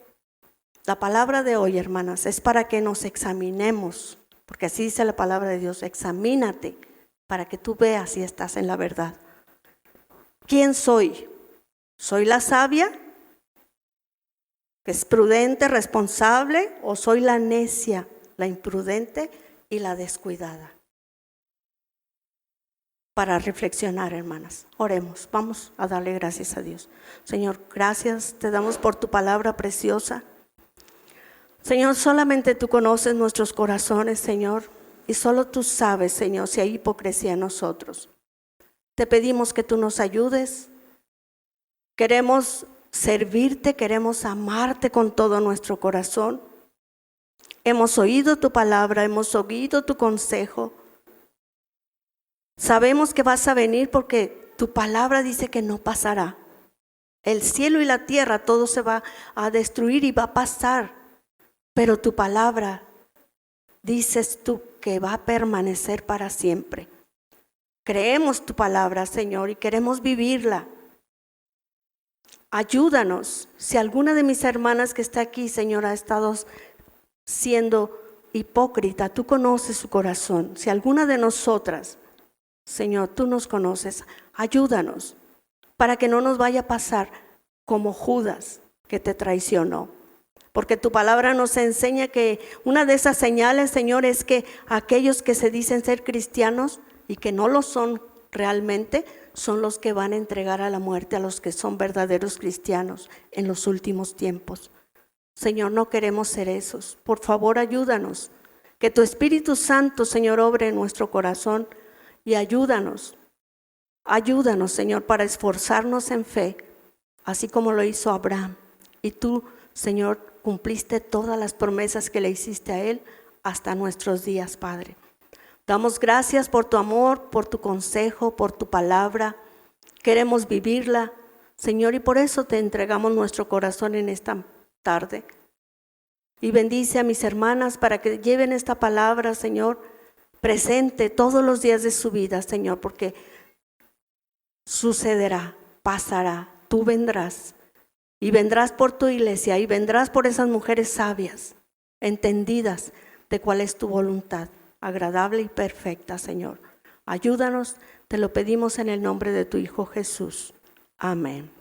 la palabra de hoy, hermanas, es para que nos examinemos, porque así dice la palabra de Dios, examínate para que tú veas si estás en la verdad. ¿Quién soy? ¿Soy la sabia, que es prudente, responsable, o soy la necia, la imprudente y la descuidada? Para reflexionar, hermanas, oremos, vamos a darle gracias a Dios. Señor, gracias te damos por tu palabra preciosa. Señor, solamente tú conoces nuestros corazones, Señor, y solo tú sabes, Señor, si hay hipocresía en nosotros. Te pedimos que tú nos ayudes. Queremos servirte, queremos amarte con todo nuestro corazón. Hemos oído tu palabra, hemos oído tu consejo. Sabemos que vas a venir porque tu palabra dice que no pasará. El cielo y la tierra, todo se va a destruir y va a pasar. Pero tu palabra, dices tú, que va a permanecer para siempre. Creemos tu palabra, Señor, y queremos vivirla. Ayúdanos. Si alguna de mis hermanas que está aquí, Señor, ha estado siendo hipócrita, tú conoces su corazón. Si alguna de nosotras, Señor, tú nos conoces, ayúdanos para que no nos vaya a pasar como Judas que te traicionó. Porque tu palabra nos enseña que una de esas señales, Señor, es que aquellos que se dicen ser cristianos y que no lo son realmente, son los que van a entregar a la muerte a los que son verdaderos cristianos en los últimos tiempos. Señor, no queremos ser esos. Por favor, ayúdanos. Que tu Espíritu Santo, Señor, obre en nuestro corazón y ayúdanos. Ayúdanos, Señor, para esforzarnos en fe, así como lo hizo Abraham. Y tú, Señor, cumpliste todas las promesas que le hiciste a él hasta nuestros días, Padre. Damos gracias por tu amor, por tu consejo, por tu palabra. Queremos vivirla, Señor, y por eso te entregamos nuestro corazón en esta tarde. Y bendice a mis hermanas para que lleven esta palabra, Señor, presente todos los días de su vida, Señor, porque sucederá, pasará, tú vendrás. Y vendrás por tu iglesia y vendrás por esas mujeres sabias, entendidas de cuál es tu voluntad, agradable y perfecta, Señor. Ayúdanos, te lo pedimos en el nombre de tu Hijo Jesús. Amén.